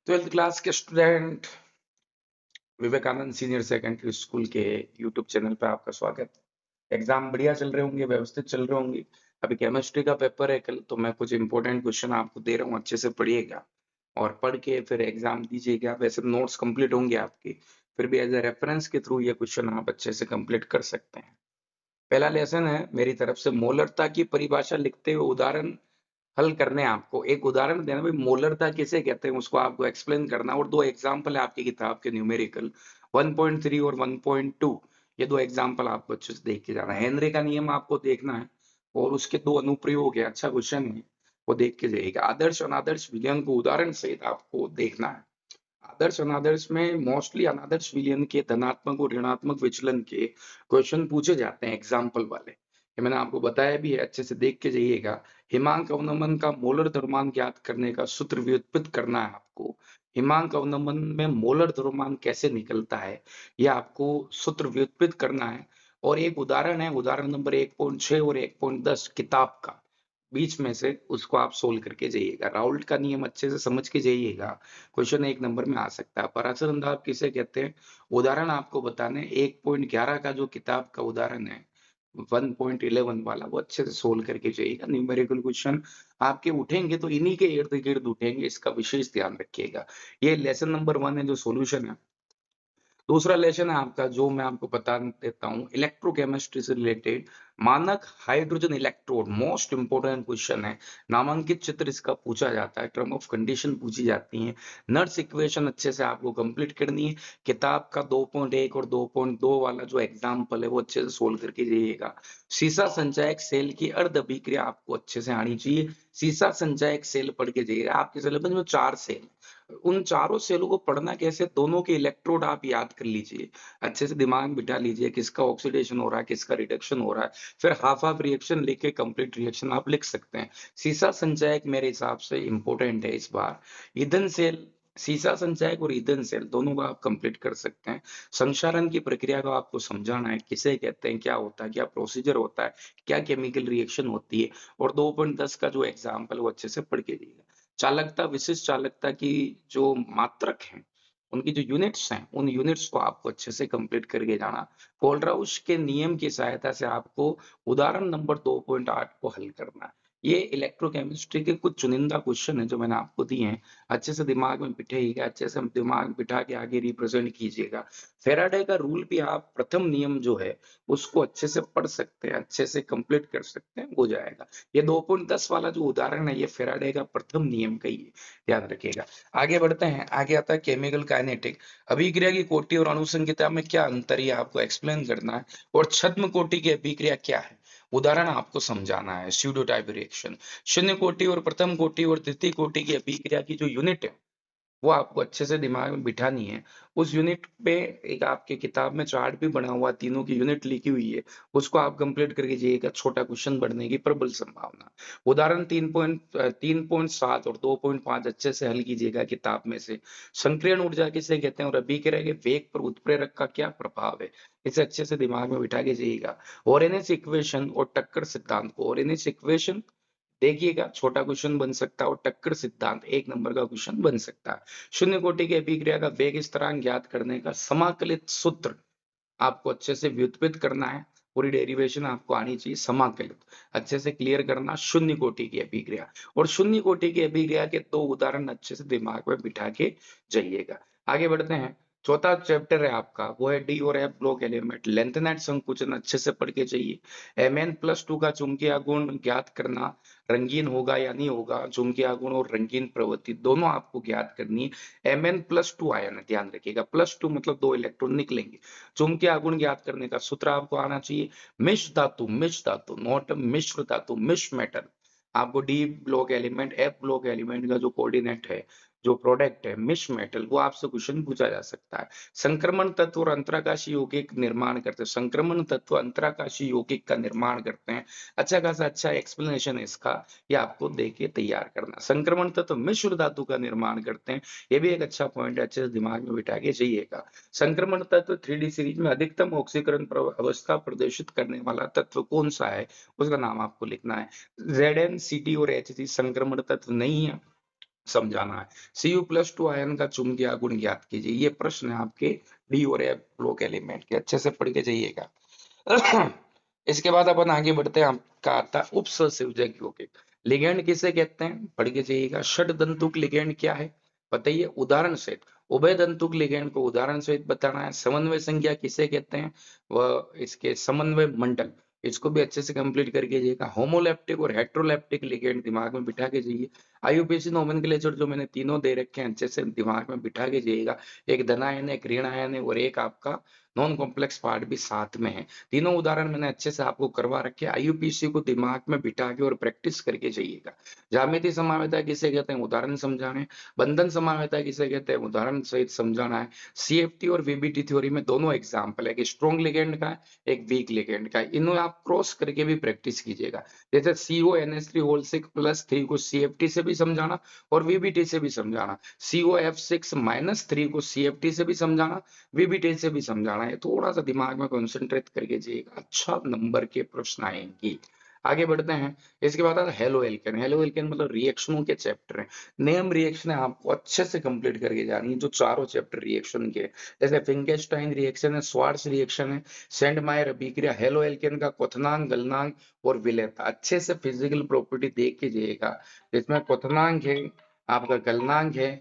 Twelfth class के student, Vivekananda senior secondary school के YouTube channel पे आपका स्वागत। एग्जाम बढ़िया चल रहे होंगे, व्यवस्थित चल रहे होंगे। अभी केमिस्ट्री का पेपर है कल, तो मैं कुछ इंपॉर्टेंट क्वेश्चन आपको दे रहा हूँ, अच्छे से पढ़िएगा और पढ़ के फिर एग्जाम दीजिएगा। वैसे नोट्स कंप्लीट होंगे आपके, फिर भी एज ए रेफरेंस के थ्रू ये क्वेश्चन आप अच्छे से कंप्लीट कर सकते हैं। पहला लेसन है मेरी तरफ से, मोलरता की परिभाषा लिखते हुए उदाहरण हल करने हैं आपको। एक उदाहरण देना, भाई मोलरता किसे कहते हैं उसको आपको एक्सप्लेन करना, और दो एग्जांपल है आपकी किताब के न्यूमेरिकल 1.3 और 1.2। ये दो एग्जांपल आपको अच्छे से देख के जाना है। हेनरी का नियम आपको देखना है और उसके दो अनुप्रयोग है, अच्छा क्वेश्चन है, वो देख के जाइएगा। आदर्श अनादर्श विलयन को उदाहरण सहित आपको देखना है। आदर्श अनादर्श में मोस्टली अनादर्श विलयन के धनात्मक और ऋणात्मक विचलन के क्वेश्चन पूछे जाते हैं, एग्जाम्पल वाले। ये मैंने आपको बताया भी है, अच्छे से देख के जाइएगा। हिमांक अवनमन का मोलर द्रव्यमान ज्ञात करने का सूत्र व्युत्पत्त करना है आपको। हिमांक अवनमन में मोलर द्रव्यमान कैसे निकलता है, यह आपको सूत्र व्युत्पत्त करना है। और एक उदाहरण है, उदाहरण नंबर 1.6 और 1.10 किताब का, बीच में से उसको आप सोल्व करके जाइएगा। राउल्ट का नियम अच्छे से समझ के जाइएगा, क्वेश्चन 1 नंबर में आ सकता है। पराशर अंदाज किसे कहते हैं, उदाहरण आपको बताने। 1.11 का जो किताब का उदाहरण है 1.11 वाला, वो अच्छे से सोल्व करके जाइएगा। न्यूमेरिकल क्वेश्चन आपके उठेंगे तो इन्हीं के इर्द गिर्द उठेंगे, इसका विशेष ध्यान रखिएगा। ये लेसन नंबर 1 है जो सोल्यूशन है। दूसरा लेसन है आपका, जो मैं आपको बता देता हूँ, इलेक्ट्रोकेमिस्ट्री से रिलेटेड। मानक hydrogen electrode, most important question है। नामांकित चित्र इसका पूछा जाता है, टर्म ऑफ कंडीशन पूछी जाती है। नर्स इक्वेशन अच्छे से आपको कंप्लीट करनी है। किताब का 2.1 और 2.2 वाला जो एग्जाम्पल है वो अच्छे से सोल्व करके जाइएगा। सीसा संचायक सेल की अर्ध अभिक्रिया आपको अच्छे से आनी चाहिए। सीसा संचायक सेल पढ़ के जाइएगा। आपके सिलेबस में 4 सेल, उन चारों सेलों को पढ़ना कैसे, दोनों के इलेक्ट्रोड आप याद कर लीजिए, अच्छे से दिमाग बिठा लीजिए, किसका ऑक्सीडेशन हो रहा है, किसका रिडक्शन हो रहा है। फिर हाफ हाफ रिएक्शन लिख के कंप्लीट रिएक्शन आप लिख सकते हैं। सीसा संचायक मेरे हिसाब से इंपॉर्टेंट है इस बार। ईंधन सेल, सीसा संचायक और ईंधन सेल दोनों को आप कंप्लीट कर सकते हैं। संक्षारण की प्रक्रिया को आपको समझाना है, किसे कहते हैं, क्या होता है, क्या प्रोसीजर होता है, क्या केमिकल रिएक्शन होती है। और 2.10 का जो एग्जाम्पल वो अच्छे से पढ़ के दिएगा। चालकता, विशिष्ट चालकता की जो मात्रक हैं, उनकी जो यूनिट्स हैं, उन यूनिट्स को आपको अच्छे से कंप्लीट करके जाना। कोलराउश के नियम की सहायता से आपको उदाहरण नंबर 2.8 को हल करना है। ये इलेक्ट्रोकेमिस्ट्री के कुछ चुनिंदा क्वेश्चन है जो मैंने आपको दिए हैं, अच्छे से दिमाग में बिठाइएगा, अच्छे से दिमाग बिठा के आगे रिप्रेजेंट कीजिएगा। फेराडे का रूल भी आप प्रथम नियम जो है उसको अच्छे से पढ़ सकते हैं, अच्छे से कंप्लीट कर सकते हैं, हो जाएगा। ये 2.10 वाला जो उदाहरण है ये फेराडे का प्रथम नियम का ही है, ध्यान रखिएगा। आगे बढ़ते हैं, आगे आता है केमिकल काइनेटिक। अभिक्रिया की कोटि और अणुसंहिता में क्या अंतर है आपको एक्सप्लेन करना है। और छद्म कोटि की अभिक्रिया क्या है, उदाहरण आपको समझाना है। स्यूडो टाइप रिएक्शन, शून्य कोटि और प्रथम कोटि और द्वितीय कोटि की अभिक्रिया की जो यूनिट है वो आपको अच्छे से दिमाग में बिठानी है। उस यूनिट पे एक आपके किताब में चार्ट भी बना हुआ, तीनों की यूनिट लिखी हुई है, उसको आप कंप्लीट करके जाइएगा। छोटा क्वेश्चन बढ़ने की प्रबल संभावना। उदाहरण 3.7 और 2.5 अच्छे से हल कीजिएगा किताब में से। संक्रियण ऊर्जा किसे कहते हैं और अभिक्रिया के वेग पर उत्प्रेरक का क्या प्रभाव है, इसे अच्छे से दिमाग में बिठा के जाइएगा। ओरेनिस इक्वेशन और टक्कर सिद्धांत को, ओरेनिस इक्वेशन देखिएगा, छोटा क्वेश्चन बन सकता है, और टक्कर सिद्धांत 1 नंबर का क्वेश्चन बन सकता है। शून्य कोटि की अभिक्रिया का वेग स्थिरांक ज्ञात करने का समाकलित सूत्र आपको अच्छे से व्युत्पत्त करना है। पूरी डेरिवेशन आपको आनी चाहिए। समाकलित अच्छे से क्लियर करना, शून्य कोटि की अभिक्रिया। और शून्य कोटि की अभिक्रिया के दो उदाहरण अच्छे से दिमाग में बिठा के जाइएगा। आगे बढ़ते हैं, चौथा चैप्टर है आपका, वो है डी और एफ ब्लॉक एलिमेंट। लेंथेनाइट संकुचन अच्छे से पढ़ के चाहिए। Mn+2 का चुंबकीय गुण ज्ञात करना, रंगीन होगा या नहीं होगा, चुंबकीय गुण और रंगीन प्रवृत्ति दोनों आपको ज्ञात करनी है। Mn+2 आयन है, ध्यान रखिएगा, +2 मतलब 2 इलेक्ट्रॉन निकलेंगे। चुंबकीय आघूर्ण ज्ञात करने का सूत्र आपको आना चाहिए। मिश्र धातु नॉट मिश्र धातु, मिश्र मेटल। आपको D block element, F block element का जो कोऑर्डिनेट है, जो प्रोडक्ट है, मिश्र मेटल, वो आपसे क्वेश्चन पूछा जा सकता है। संक्रमण तत्व और अंतराकाशी यौगिक निर्माण करते हैं। संक्रमण तत्व अंतराकाशी यौगिक का निर्माण करते हैं। अच्छा खासा अच्छा एक्सप्लेनेशन है इसका, ये आपको देके तैयार करना। संक्रमण तत्व मिश्र धातु का निर्माण करते हैं, ये भी एक अच्छा पॉइंट है, अच्छे से दिमाग में बिठा के जाइएगा। संक्रमण तत्व 3D सीरीज में अधिकतम ऑक्सीकरण अवस्था प्रदर्शित करने वाला तत्व कौन सा है, उसका नाम आपको लिखना है। Zn, Ct और Hg संक्रमण तत्व नहीं है। समझाना है। Cu+2 आयन का चुंबकीय गुण ज्ञात कीजिए। ये प्रश्न है आपके डी और एफ ब्लॉक एलिमेंट के, अच्छे से पढ़ के जाइएगा। इसके बाद अपन आगे बढ़ते हैं, आपका आता है उपसंयोजक यौगिक। लिगैंड किसे कहते हैं, पढ़ के जाइएगा। षड्दंतुक लिगैंड क्या है बताइए उदाहरण सहित। उभय दंतुक लिगैंड को उदाहरण सहित बताना है। समन्वय संख्या किसे कहते हैं, वह इसके समन्वय मंडल, इसको भी अच्छे से कंप्लीट करके जाइएगा। होमोलैप्टिक और हेट्रोलैप्टिक लिगैंड दिमाग में बिठा के जाइए। आईयूपीएसी नोमेनक्लेचर जो मैंने तीनों दे रखे हैं अच्छे से दिमाग में बिठा के जाइएगा। एक धन आयन है, एक ऋण आयन है और एक आपका नॉन कॉम्प्लेक्स पार्ट भी साथ में है। तीनों उदाहरण मैंने अच्छे से आपको करवा रखे हैं। आईयूपीएसी को दिमाग में बिठा के और प्रैक्टिस करके जाइएगा। ज्यामिति समावेता किसे कहते हैं, उदाहरण समझाना है। बंधन समावेता किसे कहते हैं, उदाहरण सहित समझाना है। सीएफटी और वीबीटी थ्योरी में दोनों एग्जाम्पल है, एक स्ट्रॉन्ग लिगेंड का है, एक वीक लिगेंड का है। इन्हें आप क्रॉस करके भी प्रैक्टिस कीजिएगा। जैसे CONH3 को CFT से भी समझाना और VBT से भी समझाना। COF6-3 को CFT से भी समझाना, VBT से भी समझाना है। थोड़ा सा दिमाग में कंसंट्रेट करके जाइएगा, अच्छा नंबर के प्रश्न आएंगे। आगे बढ़ते हैं। इसके बाद आता है हेलो एल्केन। हेलो एल्केन मतलब रिएक्शनों के चैप्टर है। नेम रिएक्शन है आपको अच्छे से कंप्लीट करके जानी है, जो चारों चैप्टर रिएक्शन के, जैसे फिंकेस्टाइन रिएक्शन है, स्वार्ट्स रिएक्शन है, सेंडमायर अभिक्रिया, हेलो एल्केन का क्वथनांक, गलनांक और विलेयता। अच्छे से फिजिकल प्रॉपर्टी देख के जाइएगा, जिसमें क्वथनांक है, आपका गलनांक है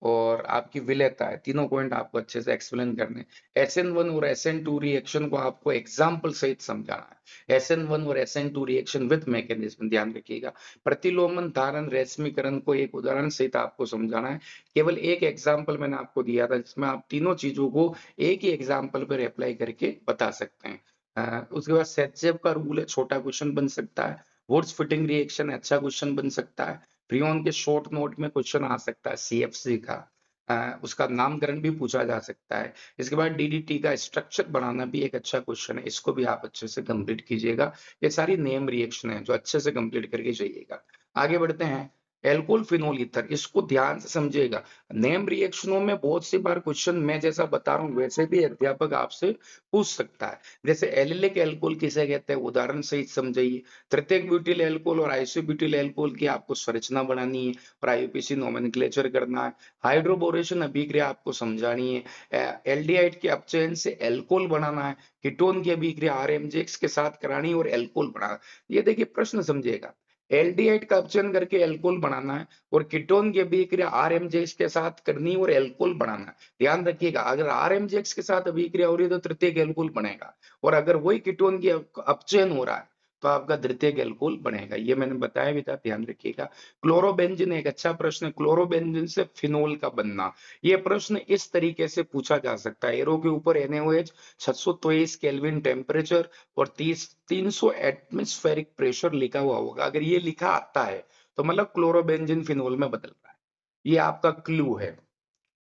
और आपकी विलेयता है। तीनों पॉइंट आपको अच्छे से एक्सप्लेन करने। SN1 और SN2 रिएक्शन को आपको एग्जाम्पल सहित समझाना है। SN1 और SN2 रिएक्शन विद मैकेनिज्म ध्यान रखिएगा। प्रतिलोमन, धारण, रेशमीकरण को एक उदाहरण सहित आपको समझाना है। केवल एक एग्जाम्पल मैंने आपको दिया था, जिसमें आप तीनों चीजों को एक ही एग्जाम्पल पर अप्लाई करके बता सकते हैं। उसके बाद सेटजेव का रूल है, छोटा क्वेश्चन बन सकता है। वुड्स फिटिंग रिएक्शन अच्छा क्वेश्चन बन सकता है। फ्रियोन के शॉर्ट नोट में क्वेश्चन आ सकता है CFC का, उसका नामकरण भी पूछा जा सकता है। इसके बाद DDT का स्ट्रक्चर बनाना भी एक अच्छा क्वेश्चन है, इसको भी आप अच्छे से कंप्लीट कीजिएगा। ये सारी नेम रिएक्शन है जो अच्छे से कंप्लीट करके जाइएगा। आगे बढ़ते हैं। एल्कोहल फिनोल ईथर, इसको ध्यान से समझिएगा। नेम रिएक्शनों में बहुत सी बार क्वेश्चन मैं जैसा बता रहा हूँ वैसे भी अध्यापक आपसे पूछ सकता है। जैसे एलिलिक एल्कोहल किसे कहते हैं, उदाहरण सहित समझाइए। तृतीयक ब्यूटिल एल्कोहल और आइसोब्यूटिल एल्कोहल की आपको संरचना बनानी है और आईयूपीएसी नोमेनक्लेचर करना है। हाइड्रोबोरेशन अभिक्रिया आपको समझानी है। एल्डिहाइड के अपचयन से एल्कोहल बनाना है। कीटोन की अभिक्रिया RMJX के साथ करानी और एल्कोहल बनाना। ये देखिए प्रश्न समझिएगा, एल्डिहाइड का अपचयन करके एल्कोहल बनाना है और कीटोन की अभिक्रिया RMJX के साथ करनी और एल्कोहल बनाना है। ध्यान रखिएगा, अगर RMJX के साथ अभिक्रिया हो रही है तो तृतीयक एल्कोहल बनेगा, और अगर वही कीटोन की अपचयन हो रहा है तो आपका द्वितीयक एल्कोहल बनेगा। ये मैंने बताया भी था, ध्यान रखिएगा। क्लोरोबेंजीन एक अच्छा प्रश्न है, क्लोरोबेंजीन से फिनोल का बनना। ये प्रश्न इस तरीके से पूछा जा सकता है। एरो के ऊपर NaOH, 623 केल्विन टेम्परेचर और 300 एटमॉस्फेरिक प्रेशर लिखा हुआ होगा। अगर ये लिखा आता है तो मतलब क्लोरोबेंजीन फिनोल में बदल रहा है। ये आपका क्लू है।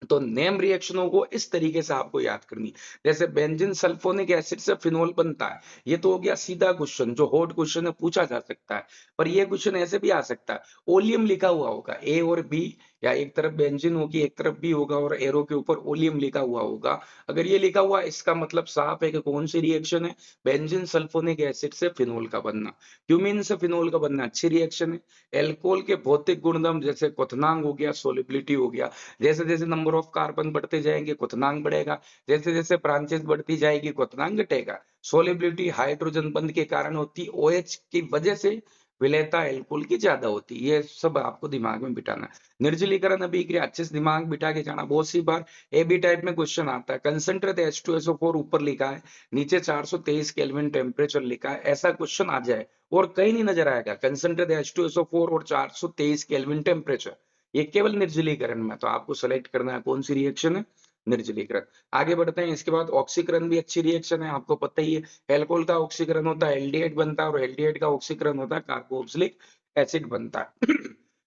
तो नेम रिएक्शनों को इस तरीके से आपको याद करनी। जैसे बेंजीन सल्फोनिक एसिड से फिनोल बनता है, ये तो हो गया सीधा क्वेश्चन जो हॉट क्वेश्चन है, पूछा जा सकता है। पर ये क्वेश्चन ऐसे भी आ सकता है, ओलियम लिखा हुआ होगा A और B, या एक तरफ बेंजीन होगी एक तरफ B होगा और एरो के ऊपर ओलियम लिखा हुआ होगा। अगर ये लिखा हुआ इसका मतलब साफ है कि कौन सी रिएक्शन है, बेंजीन सल्फोनिक एसिड से फिनोल का बनना। क्यूमीन से फिनोल का बनना अच्छी रिएक्शन है। एल्कोहल के भौतिक गुणधर्म जैसे क्वथनांक हो गया, सोलिबिलिटी हो गया। जैसे जैसे नंबर ऑफ कार्बन बढ़ते जाएंगे क्वथनांक बढ़ेगा, जैसे जैसे ब्रांचेस बढ़ती जाएगी क्वथनांक घटेगा। सोलिबिलिटी हाइड्रोजन बंध के कारण होती, OH की वजह से विलेयता एल्कोहल की ज्यादा होती। ये सब आपको दिमाग में बिठाना है। निर्जलीकरण अभिक्रिया अच्छे से दिमाग बिठा के जाना। बहुत सी बार AB टाइप में क्वेश्चन आता है, कंसंट्रेट H2SO4 ऊपर लिखा है, नीचे 423 केल्विन टेम्परेचर लिखा है, ऐसा क्वेश्चन आ जाए और कहीं नहीं नजर आएगा कंसंट्रेट H2SO4 और 423 केल्विन टेम्परेचर, ये केवल निर्जलीकरण में। तो आपको सेलेक्ट करना है कौन सी रिएक्शन है, निर्जलीकरण। आगे बढ़ते हैं। इसके बाद ऑक्सीकरण भी अच्छी रिएक्शन है, आपको पता ही है। एल्कोहल का ऑक्सीकरण होता है एल्डिहाइड बनता है और एल्डिहाइड का ऑक्सीकरण होता है कार्बोक्सिलिक एसिड बनता है।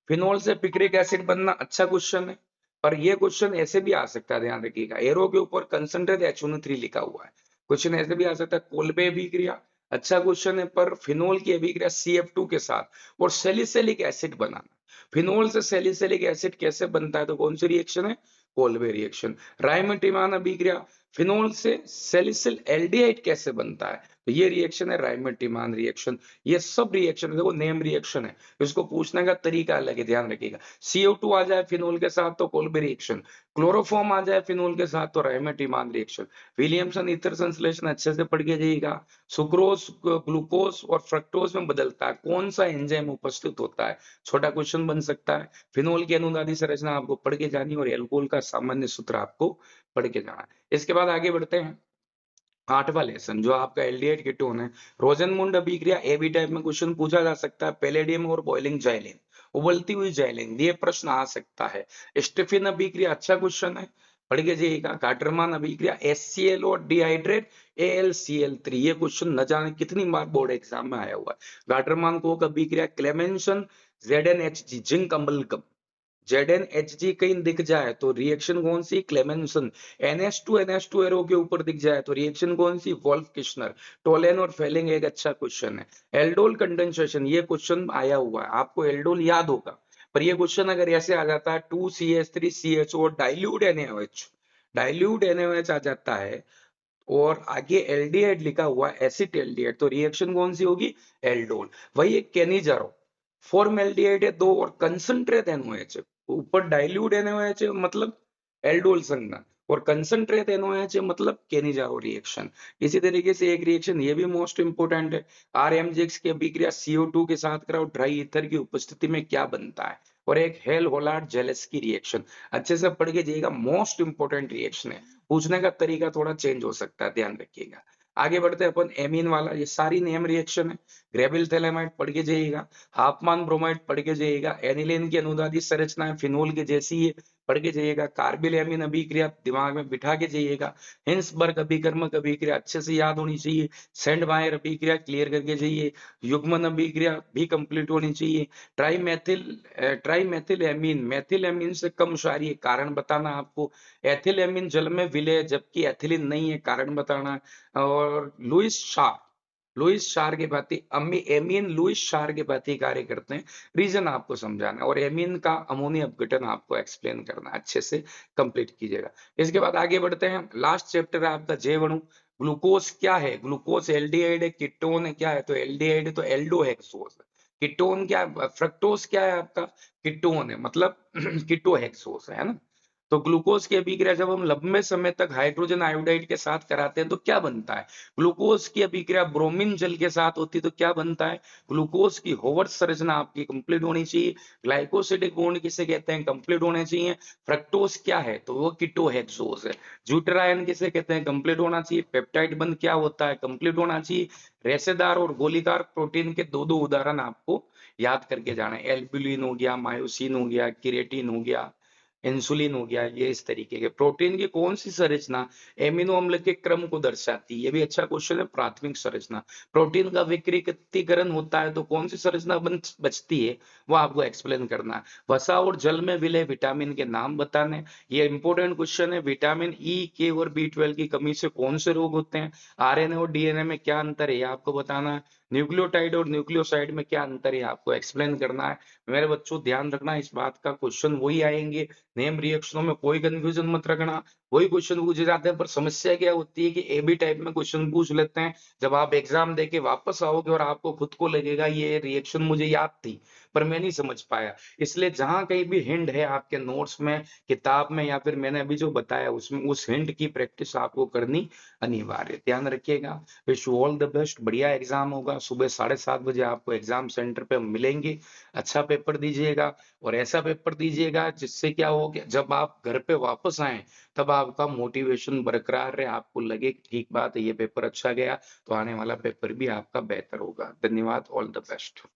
फिनोल से पिक्रिक एसिड बनना अच्छा क्वेश्चन है, और ये क्वेश्चन ऐसे भी आ सकता है, ध्यान रखिएगा। एरो के ऊपर कंसंट्रेट HNO3 लिखा हुआ है, क्वेश्चन ऐसे भी आ सकता है। कोल्बे अभिक्रिया अच्छा क्वेश्चन है, पर फिनोल की अभिक्रिया CF2 के साथ और सैलिसिलिक एसिड बनाना। फिनोल से सैलिसिलिक एसिड कैसे बनता है, तो कौन सी रिएक्शन है, कोल्बे रिएक्शन। रायमटिमान अभिक्रिया फिनोल से सैलिसिल एल्डिहाइड कैसे बनता है, तो ये रिएक्शन है राइमर-टिमान रिएक्शन। ये सब रिएक्शन देखो नेम रिएक्शन है, इसको पूछने का तरीका अलग है, ध्यान रखिएगा। CO2 आ जाए फिनोल के साथ तो कोल्बे रिएक्शन, क्लोरोफॉर्म आ जाए फिनोल के साथ तो राइमर-टिमान रिएक्शन। विलियमसन ईथर संश्लेषण अच्छे से पढ़ के जाइएगा। सुक्रोज ग्लूकोज और फ्रक्टोज में बदलता है, कौन सा एंजाइम उपस्थित होता है, छोटा क्वेश्चन बन सकता है। फिनोल की अनुनादी संरचना आपको पढ़ के जानी और एल्कोहल का सामान्य सूत्र आपको पढ़ के जाना। इसके बाद आगे बढ़ते हैं। 8वां लेसन जो आपका एल्डिहाइड कीटोन है, रोजनमुंड अभिक्रिया ए बी टाइप में क्वेश्चन पूछा जा सकता है। पैलेडियम और बॉइलिंग जाइलिन, उबलती हुई जाइलिन, ये प्रश्न आ सकता है। स्टीफन अभिक्रिया अच्छा क्वेश्चन है, पढ़ के जाइएगा। गाटरमान अभिक्रिया HCl और डिहाइड्रेट AlCl3, ये क्वेश्चन न जाने कितनी बार बोर्ड एग्जाम में आया हुआ है। गाटरमान कोक अभिक्रिया क्लेमेंसन ZnHg जिंक अम्लकम, ZnHg कहीं दिख जाए तो रिएक्शन कौन सी, क्लेमेंसन। NH2 एरो के ऊपर दिख जाए तो रिएक्शन कौन सी, वोल्फ किश्नर। टोलेन और फेलिंग एक अच्छा क्वेश्चन है। एल्डोल कंडेंसेशन, ये क्वेश्चन आया हुआ है, आपको एल्डोल याद होगा, पर ये क्वेश्चन अगर ऐसे आ जाता है 2CH3CH और डाइल्यूट NaOH आ जाता है और आगे एल्डिहाइड लिखा हुआ है, एसिड एल्डिहाइड, तो रिएक्शन कौन सी होगी, एल्डोल। वही एक केनिजारो, फॉर्मल्डिहाइड है दो और कंसंट्रेट NaOH है, ऊपर डाइल्यूट NaOH है मतलब एल्डोल संज्ञा, और कंसंट्रेट NaOH है मतलब केनिजारो रिएक्शन। इसी तरीके से एक रिएक्शन ये भी मोस्ट इंपोर्टेंट है, RMGX की अभिक्रिया CO2 के साथ कराओ ड्राई ईथर की उपस्थिति में क्या बनता है, और एक हेल होलार्ड जेलेस्की रिएक्शन। अच्छे से पढ़ के जाइएगा, मोस्ट इंपोर्टेंट रिएक्शन है, पूछने का तरीका थोड़ा चेंज हो सकता है, ध्यान रखिएगा। आगे बढ़ते हैं अपन एमीन वाला, ये सारी नेम रिएक्शन है। ग्रेबिल थैलेमाइड पढ़ के जाइएगा, हाफमान ब्रोमाइड पढ़ के जाइएगा, एनिलीन की अनुदादी संरचना है फिनोल के जैसी है, पढ़ के जाइएगा। कार्बिल एमीन अभिक्रिया दिमाग में बिठा के जाइएगा। हिंसबर्ग अभिकर्मक अभिक्रिया अच्छे से याद होनी चाहिए। सेंडमायर अभिक्रिया क्लियर करके जाइए। युग्मन अभिक्रिया भी कंप्लीट होनी चाहिए। ट्राइमेथिल एमीन, मैथिल एमीन से कम क्षारीय, कारण बताना आपको। एथिल एमीन जल में विलय जबकि एथिलीन नहीं है, कारण बताना। और लुइस शार के भांति एमीन लुइस शार के भांति कार्य करते हैं, रीजन आपको समझाना है, और एमीन का अमोनिया अपघटन आपको एक्सप्लेन करना है, अच्छे से कंप्लीट कीजिएगा। इसके बाद आगे बढ़ते हैं, लास्ट चैप्टर है आपका जैवणु। ग्लूकोज क्या है, ग्लूकोज एल्डिहाइड है, कीटोन है, क्या है, तो एल्डिहाइड है तो एल्डोहेक्सोज। कीटोन क्या है, फ्रक्टोज क्या है आपका, कीटोन है मतलब कीटोहेक्सोज है ना। तो ग्लूकोज की अभिक्रिया जब हम लंबे समय तक हाइड्रोजन आयोडाइड के साथ कराते हैं तो क्या बनता है, ग्लूकोज की अभिक्रिया ब्रोमीन जल के साथ होती है तो क्या बनता है, ग्लूकोज की होवर्थ संरचना आपकी कंप्लीट होनी चाहिए। ग्लाइकोसिडिक बॉन्ड किसे कहते हैं, कंप्लीट होने चाहिए। फ्रक्टोज क्या है, तो वो कीटोहेक्सोज है। ज्यूटरायन किसे कहते हैं, कंप्लीट होना चाहिए। पेप्टाइड बंध क्या होता है, कंप्लीट होना चाहिए। रेशेदार और गोलीदार प्रोटीन के दो दो उदाहरण आपको याद करके जाना है, एल्ब्यूलिन हो गया, मायोसिन हो गया, किरेटिन हो गया, इंसुलिन हो गया। ये इस तरीके के प्रोटीन की कौन सी संरचना एमिनो अम्ल के क्रम को दर्शाती है, ये भी अच्छा क्वेश्चन है, प्राथमिक संरचना। प्रोटीन का विकृतीकरण होता है तो कौन सी संरचना बचती है, वो आपको एक्सप्लेन करना है। वसा और जल में विलय विटामिन के नाम बताने, ये इंपॉर्टेंट क्वेश्चन है। विटामिन E, K और B12 की कमी से कौन से रोग होते हैं, RNA और DNA में क्या अंतर है, ये आपको बताना है। न्यूक्लियोटाइड और न्यूक्लियोसाइड में क्या अंतर है, आपको एक्सप्लेन करना है। मेरे बच्चों ध्यान रखना, इस बात का क्वेश्चन वही आएंगे, नेम रिएक्शनों में कोई कंफ्यूजन मत रखना, वही क्वेश्चन पूछे जाते हैं। पर समस्या क्या होती है कि AB टाइप में क्वेश्चन पूछ लेते हैं, जब आप एग्जाम देके वापस आओगे और आपको खुद को लगेगा ये रिएक्शन मुझे याद थी पर मैं नहीं समझ पाया। इसलिए जहां कहीं भी हिंट है आपके नोट्स में, किताब में, या फिर मैंने अभी जो बताया उसमें, उस हिंट की प्रैक्टिस आपको करनी अनिवार्य है। ध्यान रखिएगा। Wish you all the best, बढ़िया एग्जाम होगा। सुबह 7:30 बजे आपको एग्जाम सेंटर पे मिलेंगे। अच्छा पेपर दीजिएगा, और ऐसा पेपर दीजिएगा जिससे क्या हो गया, जब आप घर पे वापस आए तब आपका मोटिवेशन बरकरार रहे, आपको लगे कि ठीक बात है, ये पेपर अच्छा गया तो आने वाला पेपर भी आपका बेहतर होगा। धन्यवाद, ऑल द बेस्ट।